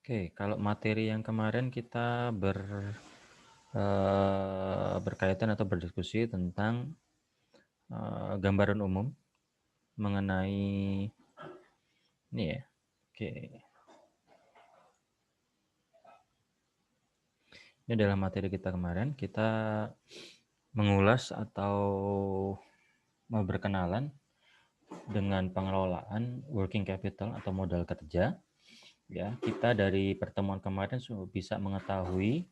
Oke, kalau materi yang kemarin kita berkaitan atau berdiskusi tentang gambaran umum mengenai ini ya. Oke, ini adalah materi kita kemarin. Kita mengulas atau mau berkenalan dengan pengelolaan working capital atau modal kerja. Ya, kita dari pertemuan kemarin bisa mengetahui,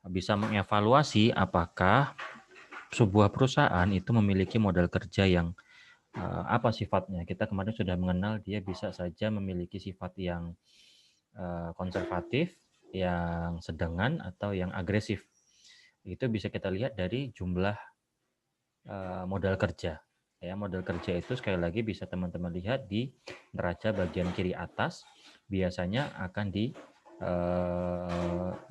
bisa mengevaluasi apakah sebuah perusahaan itu memiliki modal kerja yang apa sifatnya. Kita kemarin sudah mengenal dia bisa saja memiliki sifat yang konservatif, yang sedengan, atau yang agresif. Itu bisa kita lihat dari jumlah modal kerja. Ya, modal kerja itu sekali lagi bisa teman-teman lihat di neraca bagian kiri atas. Biasanya akan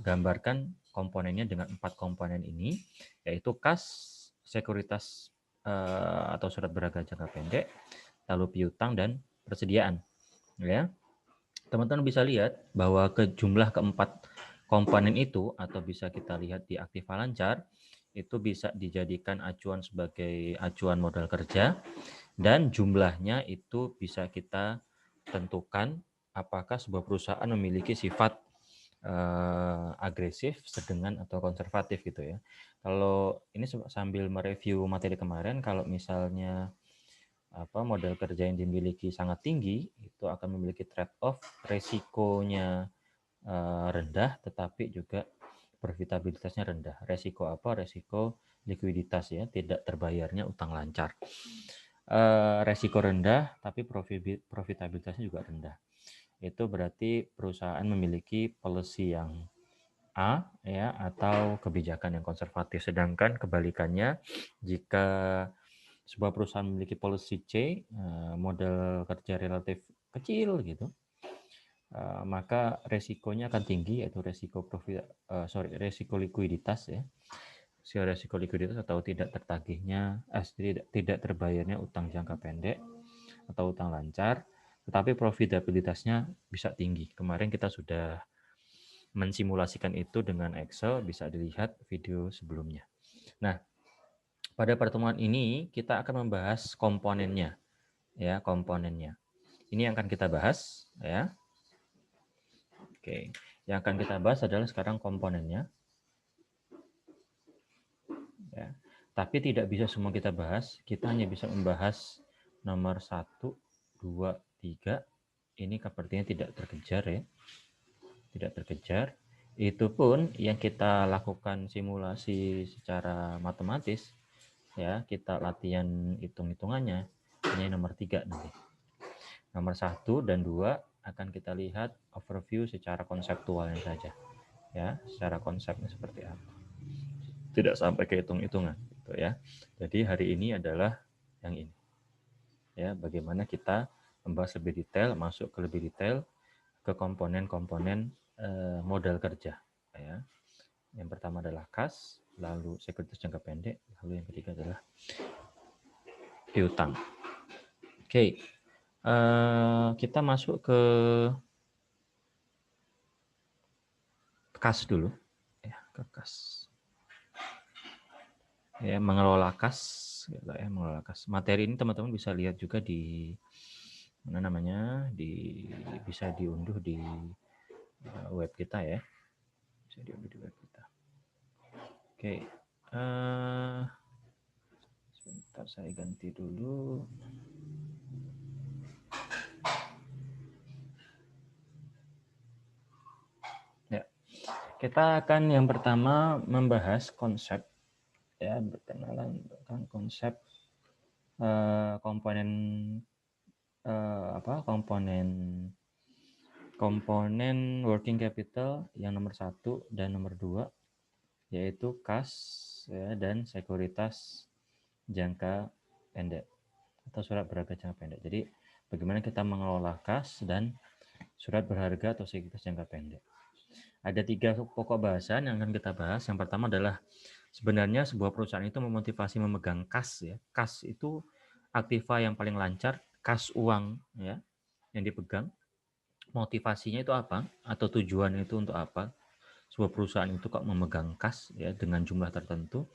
digambarkan komponennya dengan 4 komponen ini, yaitu kas, sekuritas atau surat berharga jangka pendek, lalu piutang dan persediaan. Ya, teman-teman bisa lihat bahwa jumlah keempat komponen itu, atau bisa kita lihat di aktiva lancar, itu bisa dijadikan acuan sebagai acuan modal kerja, dan jumlahnya itu bisa kita tentukan apakah sebuah perusahaan memiliki sifat agresif, sedengan, atau konservatif gitu ya. Kalau ini sambil mereview materi kemarin, kalau misalnya modal kerja yang dimiliki sangat tinggi, itu akan memiliki trade-off, resikonya rendah, tetapi juga profitabilitasnya rendah. Resiko apa? Resiko likuiditas ya, tidak terbayarnya utang lancar. Resiko rendah, tapi profitabilitasnya juga rendah. Itu berarti perusahaan memiliki policy yang A ya, atau kebijakan yang konservatif. Sedangkan kebalikannya, jika sebuah perusahaan memiliki policy C, modal kerja relatif kecil gitu, maka resikonya akan tinggi, yaitu resiko likuiditas ya. Resiko likuiditas atau tidak tertagihnya, tidak terbayarnya utang jangka pendek atau utang lancar, tetapi profitabilitasnya bisa tinggi. Kemarin kita sudah mensimulasikan itu dengan Excel, bisa dilihat video sebelumnya. Nah, pada pertemuan ini kita akan membahas komponennya, ya, komponennya. Ini yang akan kita bahas, ya. Oke, yang akan kita bahas adalah sekarang komponennya, ya. Tapi tidak bisa semua kita bahas, kita hanya bisa membahas nomor 1, 2, 3. Ini sepertinya tidak terkejar ya, tidak terkejar. Itu pun yang kita lakukan simulasi secara matematis, ya, kita latihan hitung-hitungannya, ini nomor 3 nanti. Nomor 1 dan 2 akan kita lihat overview secara konseptualnya saja, ya, secara konsepnya seperti apa. Tidak sampai ke hitung-hitungan gitu ya. Jadi hari ini adalah yang ini. Ya, bagaimana kita membahas lebih detail, masuk ke lebih detail ke komponen-komponen modal kerja, ya. Yang pertama adalah kas, lalu sekuritas jangka pendek, lalu yang ketiga adalah piutang. Oke, kita masuk ke kas dulu, ya, ke kas. Ya, mengelola kas, ya, mengelola kas. Materi ini teman-teman bisa lihat juga di mana namanya, bisa diunduh di web kita ya, bisa diunduh di web kita. Oke, sebentar saya ganti dulu. Ya, kita akan yang pertama membahas konsep, ya, berkenalan tentang konsep komponen komponen working capital yang nomor 1 dan nomor 2, yaitu kas, ya, dan sekuritas jangka pendek atau surat berharga jangka pendek. Jadi bagaimana kita mengelola kas dan surat berharga atau sekuritas jangka pendek. Ada 3 pokok bahasan yang akan kita bahas. Yang pertama adalah sebenarnya sebuah perusahaan itu memotivasi memegang kas ya. Kas itu aktiva yang paling lancar, kas uang ya, yang dipegang. motivasinya itu apa atau tujuannya itu untuk apa sebuah perusahaan itu kok memegang kas ya dengan jumlah tertentu.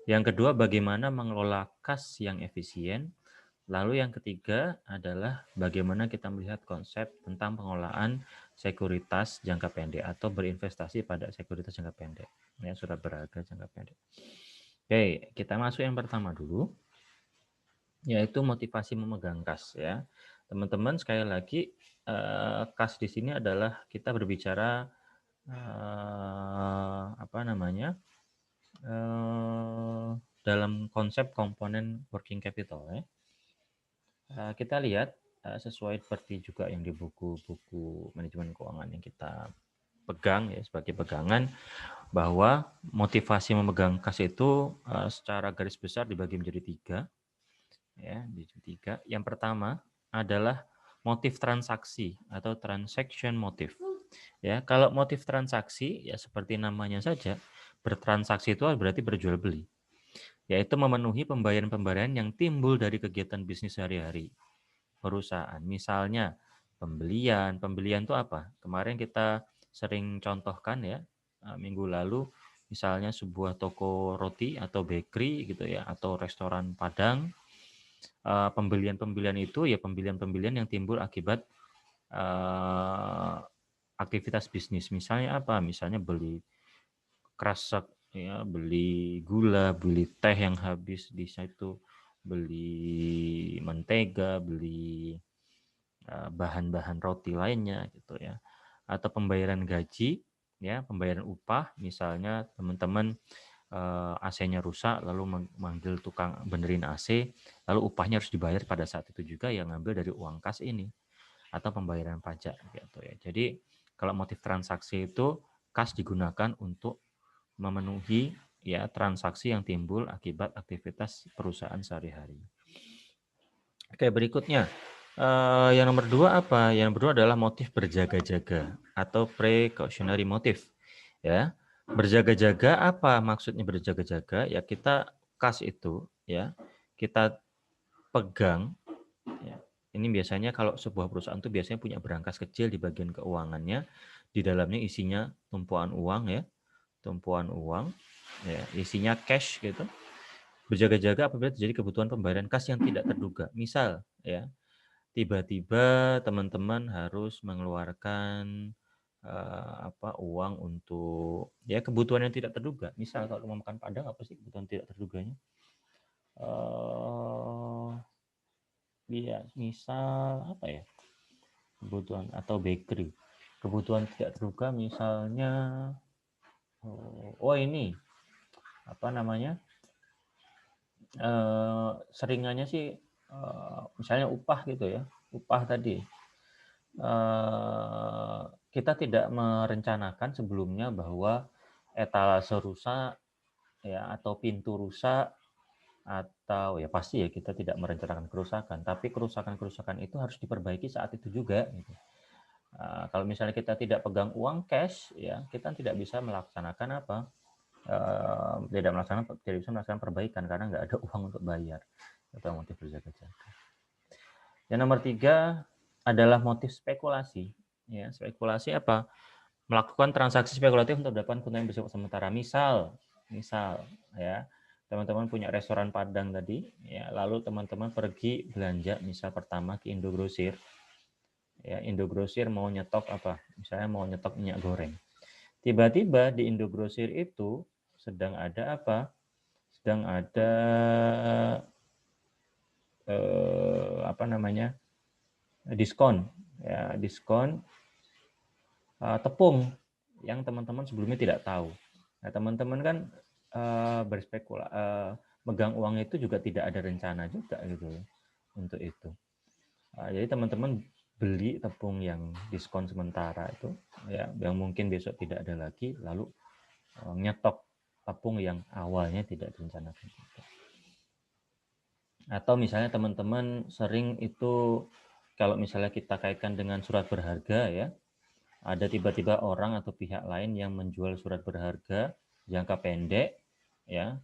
Yang kedua, bagaimana mengelola kas yang efisien. Lalu yang ketiga adalah bagaimana kita melihat konsep tentang pengelolaan sekuritas jangka pendek atau berinvestasi pada sekuritas jangka pendek, ya, surat berharga jangka pendek. Oke, kita masuk yang pertama dulu, yaitu motivasi memegang kas, ya. Teman-teman, sekali lagi kas di sini adalah kita berbicara apa namanya? Dalam konsep komponen working capital, ya. Kita lihat sesuai seperti juga yang di buku-buku manajemen keuangan yang kita pegang ya sebagai pegangan, bahwa motivasi memegang kas itu secara garis besar dibagi menjadi tiga, ya, menjadi tiga. Yang pertama adalah motif transaksi atau transaction motive. Ya, kalau motif transaksi ya seperti namanya saja, bertransaksi itu berarti berjual beli, yaitu memenuhi pembayaran-pembayaran yang timbul dari kegiatan bisnis sehari-hari perusahaan. Misalnya pembelian itu apa? Kemarin kita sering contohkan ya, minggu lalu, misalnya sebuah toko roti atau bakery gitu ya, atau restoran Padang. Pembelian-pembelian itu ya pembelian-pembelian yang timbul akibat aktivitas bisnis. Misalnya apa? Misalnya beli kresek, ya, beli gula, beli teh yang habis di situ, beli mentega, beli bahan-bahan roti lainnya gitu ya, atau pembayaran gaji, ya, pembayaran upah, misalnya teman-teman AC-nya rusak lalu manggil tukang benerin AC, lalu upahnya harus dibayar pada saat itu juga, yang ngambil dari uang kas ini, atau pembayaran pajak gitu ya. Jadi kalau motif transaksi itu kas digunakan untuk memenuhi ya transaksi yang timbul akibat aktivitas perusahaan sehari-hari. Oke, berikutnya yang nomor dua apa? Yang nomor dua adalah motif berjaga-jaga atau precautionary motive. Ya, berjaga-jaga apa maksudnya berjaga-jaga? Ya kita kas itu ya kita pegang. Ya. Ini biasanya kalau sebuah perusahaan itu biasanya punya berangkas kecil di bagian keuangannya, di dalamnya isinya tumpuan uang ya, tumpuan uang, ya, isinya cash gitu. Berjaga-jaga apabila terjadi kebutuhan pembayaran kas yang tidak terduga. Misal ya, tiba-tiba teman-teman harus mengeluarkan uang untuk ya kebutuhan yang tidak terduga. Misal kalau mau makan Padang, apa sih kebutuhan tidak terduganya? Iya, misal apa ya? Kebutuhan atau bakery. Kebutuhan tidak terduga misalnya ini apa namanya? Seringannya sih misalnya upah gitu ya. Upah tadi. Kita tidak merencanakan sebelumnya bahwa etalase rusak ya atau pintu rusak, atau ya pasti ya kita tidak merencanakan kerusakan, tapi kerusakan-kerusakan itu harus diperbaiki saat itu juga gitu. Kalau misalnya kita tidak pegang uang cash ya kita tidak bisa melaksanakan tidak bisa melaksanakan perbaikan karena nggak ada uang untuk bayar atau motif berjaga-jaga. Yang nomor tiga adalah motif spekulasi. Ya, spekulasi apa? Melakukan transaksi spekulatif untuk mendapatkan keuntungan yang bersifat sementara. Misal ya, teman-teman punya restoran Padang tadi, ya, lalu teman-teman pergi belanja misal pertama ke Indogrosir. Ya, Indogrosir mau nyetok apa? Misalnya mau nyetok minyak goreng. Tiba-tiba di Indogrosir itu sedang ada apa? Sedang ada diskon, ya, diskon tepung yang teman-teman sebelumnya tidak tahu. Nah, teman-teman kan megang uang itu juga tidak ada rencana juga gitu untuk itu. Jadi teman-teman beli tepung yang diskon sementara itu, ya, yang mungkin besok tidak ada lagi, lalu nyetok tepung yang awalnya tidak direncanakan. Atau misalnya teman-teman sering itu kalau misalnya kita kaitkan dengan surat berharga ya, ada tiba-tiba orang atau pihak lain yang menjual surat berharga jangka pendek ya,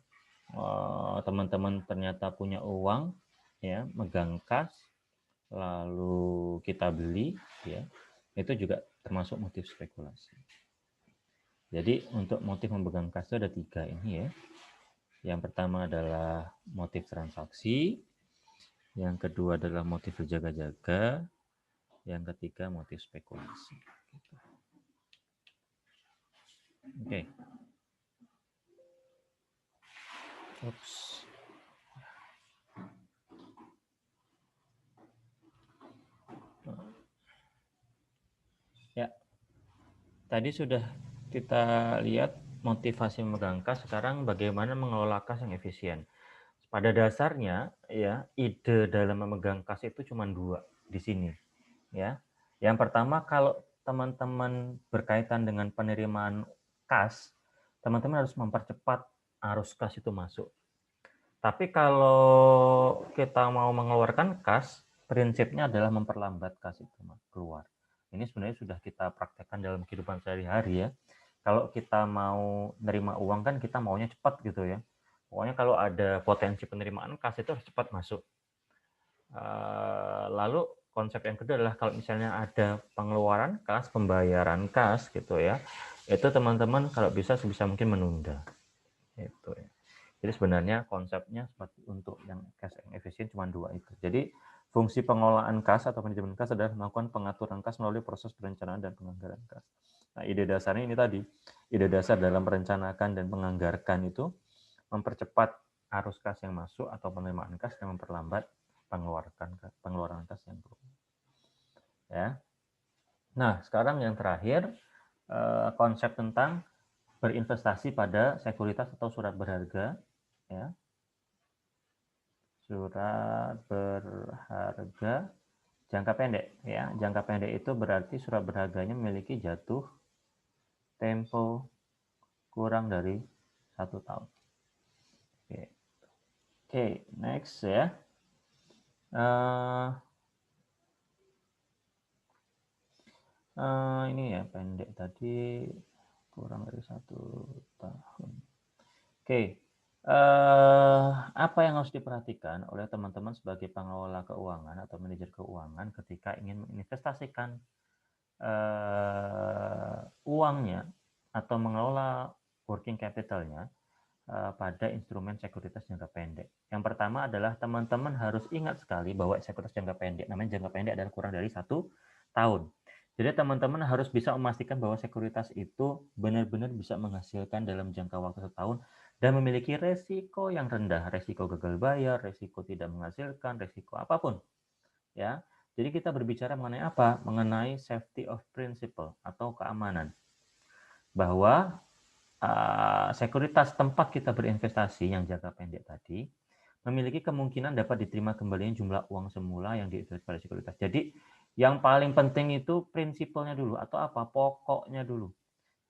teman-teman ternyata punya uang ya, megang kas, lalu kita beli ya, Itu juga termasuk motif spekulasi. Jadi untuk motif memegang kas itu ada 3 ini ya. Yang pertama adalah motif transaksi, yang kedua adalah motif berjaga-jaga, yang ketiga motif spekulasi. Oke. Oops. Ya, tadi sudah kita lihat motivasi memegang kas, sekarang bagaimana mengelola kas yang efisien. Pada dasarnya ya, ide dalam memegang kas itu cuma 2 di sini ya. Yang pertama, kalau teman-teman berkaitan dengan penerimaan kas, teman-teman harus mempercepat arus kas itu masuk. Tapi kalau kita mau mengeluarkan kas, prinsipnya adalah memperlambat kas itu keluar. Ini sebenarnya sudah kita praktekkan dalam kehidupan sehari-hari ya. Kalau kita mau nerima uang kan kita maunya cepat gitu ya. Pokoknya kalau ada potensi penerimaan kas itu harus cepat masuk. Lalu konsep yang kedua adalah kalau misalnya ada pengeluaran kas, pembayaran kas gitu ya, itu teman-teman kalau bisa sebisa mungkin menunda. Itu ya. Jadi sebenarnya konsepnya seperti untuk yang kas yang efisien cuma 2 itu. Jadi fungsi pengelolaan kas atau manajemen kas adalah melakukan pengaturan kas melalui proses perencanaan dan penganggaran kas. Nah, ide dasarnya ini tadi. Ide dasar dalam merencanakan dan menganggarkan itu mempercepat arus kas yang masuk atau penerimaan kas dan memperlambat pengeluaran kas yang keluar. Ya. Nah, sekarang yang terakhir konsep tentang berinvestasi pada sekuritas atau surat berharga, ya. Surat berharga jangka pendek, ya. Jangka pendek itu berarti surat berharganya memiliki jatuh tempo kurang dari 1 tahun. Oke, next ya. Ini ya pendek tadi kurang dari 1 tahun. Oke, apa yang harus diperhatikan oleh teman-teman sebagai pengelola keuangan atau manajer keuangan ketika ingin menginvestasikan uangnya atau mengelola working capital-nya pada instrumen sekuritas jangka pendek. Yang pertama adalah teman-teman harus ingat sekali bahwa sekuritas jangka pendek, namanya jangka pendek adalah kurang dari 1 tahun. Jadi teman-teman harus bisa memastikan bahwa sekuritas itu benar-benar bisa menghasilkan dalam jangka waktu 1 tahun dan memiliki resiko yang rendah, resiko gagal bayar, resiko tidak menghasilkan, resiko apapun. Ya. Jadi kita berbicara mengenai apa? Mengenai safety of principle atau keamanan. Bahwa sekuritas tempat kita berinvestasi yang jangka pendek tadi memiliki kemungkinan dapat diterima kembalinya jumlah uang semula yang diinvestasi pada sekuritas. Jadi yang paling penting itu prinsipalnya dulu atau apa? Pokoknya dulu.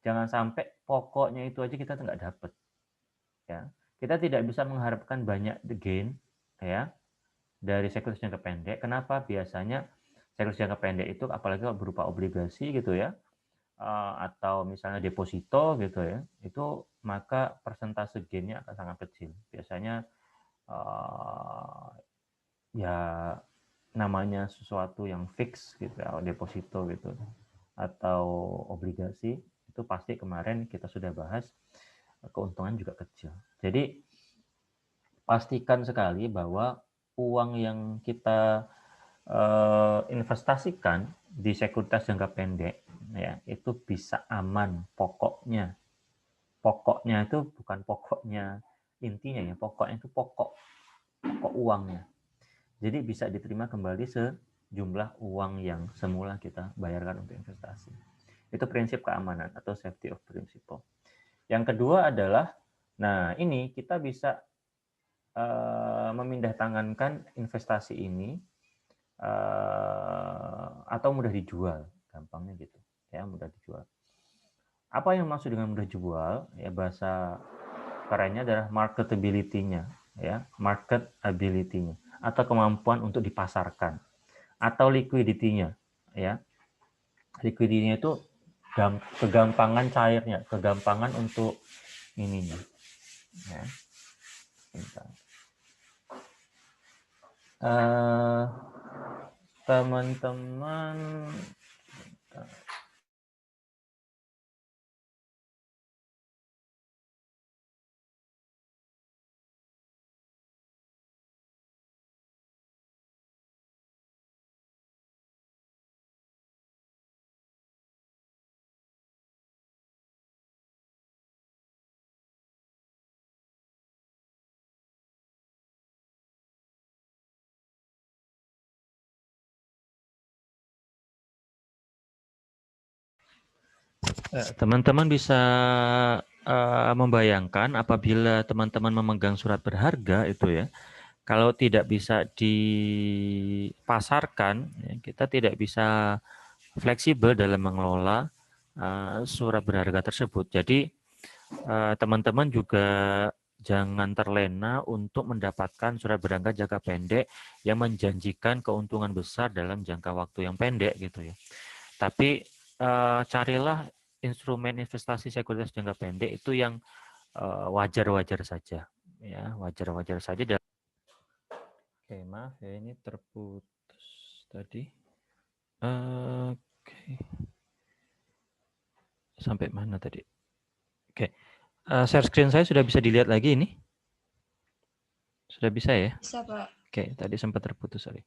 Jangan sampai pokoknya itu aja kita nggak dapat. Ya. Kita tidak bisa mengharapkan banyak gain ya dari sekuritas jangka pendek. Kenapa? Biasanya sekuritas jangka pendek itu apalagi kalau berupa obligasi gitu ya, atau misalnya deposito gitu ya, itu maka persentase gain-nya akan sangat kecil. Biasanya ya namanya sesuatu yang fix gitu ya, deposito gitu atau obligasi itu pasti kemarin kita sudah bahas keuntungan juga kecil. Jadi pastikan sekali bahwa uang yang kita investasikan di sekuritas jangka pendek ya itu bisa aman pokoknya itu bukan pokoknya intinya ya, pokoknya itu pokok uangnya. Jadi bisa diterima kembali sejumlah uang yang semula kita bayarkan untuk investasi. Itu prinsip keamanan atau safety of principle. Yang kedua adalah, nah ini kita bisa memindah tangankan investasi ini atau mudah dijual, gampangnya gitu ya, mudah dijual. Apa yang maksud dengan mudah jual? Ya bahasa kerennya adalah marketability-nya, ya, market ability-nya atau kemampuan untuk dipasarkan atau liquidity-nya, ya. Liquidity-nya itu kegampangan cairnya, kegampangan untuk ininya, ya. Teman-teman Teman-teman bisa membayangkan apabila teman-teman memegang surat berharga itu ya, kalau tidak bisa dipasarkan, ya, kita tidak bisa fleksibel dalam mengelola surat berharga tersebut. Jadi teman-teman juga jangan terlena untuk mendapatkan surat berharga jangka pendek yang menjanjikan keuntungan besar dalam jangka waktu yang pendek gitu ya. Tapi carilah instrumen investasi sekuritas jangka pendek itu yang wajar-wajar saja, ya wajar-wajar saja. Oke, maaf ya ini terputus tadi. Oke, sampai mana tadi? Oke, share screen saya sudah bisa dilihat lagi ini? Sudah bisa ya? Bisa, Pak. Oke, tadi sempat terputus, sorry.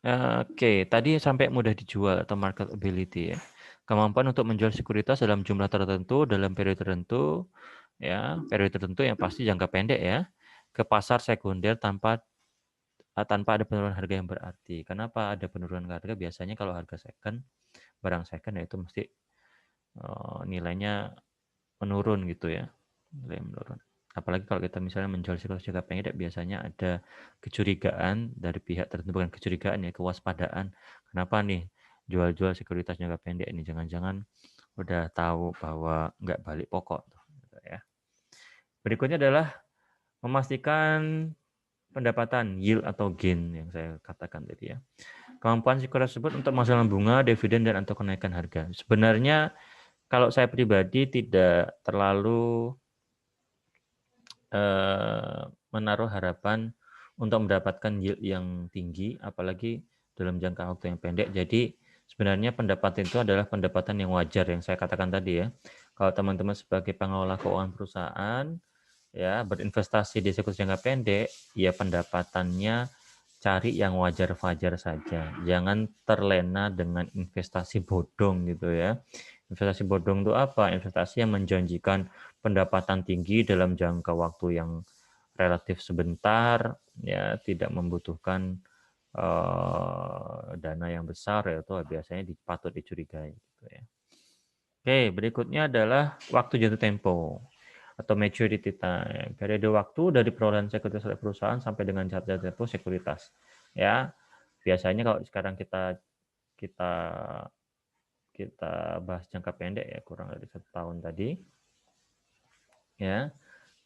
Oke, tadi sampai mudah dijual atau marketability ya. Kemampuan untuk menjual sekuritas dalam jumlah tertentu, dalam periode tertentu, ya, periode tertentu yang pasti jangka pendek ya, ke pasar sekunder tanpa ada penurunan harga yang berarti. Kenapa ada penurunan harga? Biasanya kalau harga second, barang second ya itu mesti nilainya menurun gitu ya, nilai menurun. Apalagi kalau kita misalnya menjual sekuritas jangka pendek, biasanya ada kecurigaan dari pihak tertentu, bukan kecurigaan ya, kewaspadaan. Kenapa nih jual-jual sekuritas jangka pendek ini? Jangan-jangan udah tahu bahwa nggak balik pokok. Gitu ya. Berikutnya adalah memastikan pendapatan yield atau gain yang saya katakan tadi ya. Kemampuan sekuritas tersebut untuk menghasilkan bunga, dividen, dan atau kenaikan harga. Sebenarnya kalau saya pribadi tidak terlalu menaruh harapan untuk mendapatkan yield yang tinggi, apalagi dalam jangka waktu yang pendek. Jadi sebenarnya pendapatan itu adalah pendapatan yang wajar yang saya katakan tadi ya. Kalau teman-teman sebagai pengelola keuangan perusahaan ya berinvestasi di sekuritas jangka pendek, ya pendapatannya cari yang wajar-wajar saja. Jangan terlena dengan investasi bodong gitu ya. Investasi bodong itu apa? Investasi yang menjanjikan pendapatan tinggi dalam jangka waktu yang relatif sebentar, ya tidak membutuhkan dana yang besar, yaitu biasanya patut dicurigai. Gitu ya. Oke, berikutnya adalah waktu jatuh tempo atau maturity time. Periode waktu dari perolehan sekuritas oleh perusahaan sampai dengan jatuh tempo sekuritas. Ya, biasanya kalau sekarang kita bahas jangka pendek ya, kurang dari 1 tahun tadi. Ya,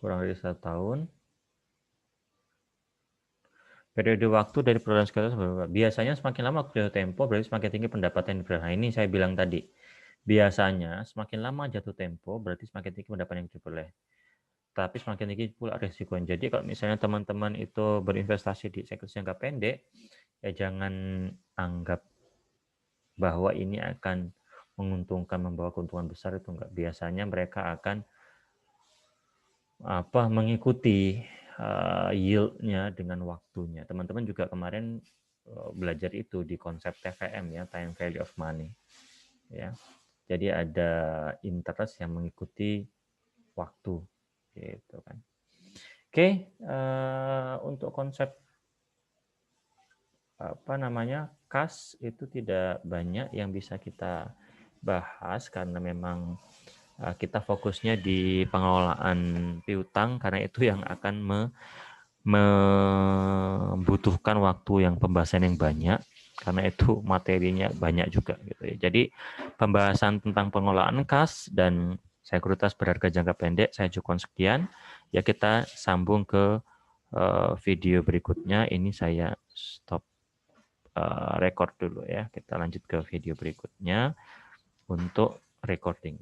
kurang dari 1 tahun. Periode waktu dari perolehan sekuritas biasanya semakin lama waktu jatuh tempo berarti semakin tinggi pendapatan yang diperoleh. Ini saya bilang tadi. Biasanya semakin lama jatuh tempo berarti semakin tinggi pendapatan yang diperoleh. Tapi semakin tinggi pula risikonya. Jadi kalau misalnya teman-teman itu berinvestasi di sekuritas jangka pendek, ya jangan anggap bahwa ini akan menguntungkan, membawa keuntungan besar, itu enggak. Biasanya mereka akan mengikuti yield-nya dengan waktunya. Teman-teman juga kemarin belajar itu di konsep TVM ya, time value of money. Ya. Jadi ada interest yang mengikuti waktu gitu kan. Oke, untuk konsep kas itu tidak banyak yang bisa kita bahas karena memang kita fokusnya di pengelolaan piutang karena itu yang akan membutuhkan waktu yang pembahasan yang banyak karena itu materinya banyak juga gitu ya. Jadi pembahasan tentang pengelolaan kas dan sekuritas berharga jangka pendek saya cukupkan sekian. Ya kita sambung ke video berikutnya. Ini saya stop record dulu ya. Kita lanjut ke video berikutnya untuk recording.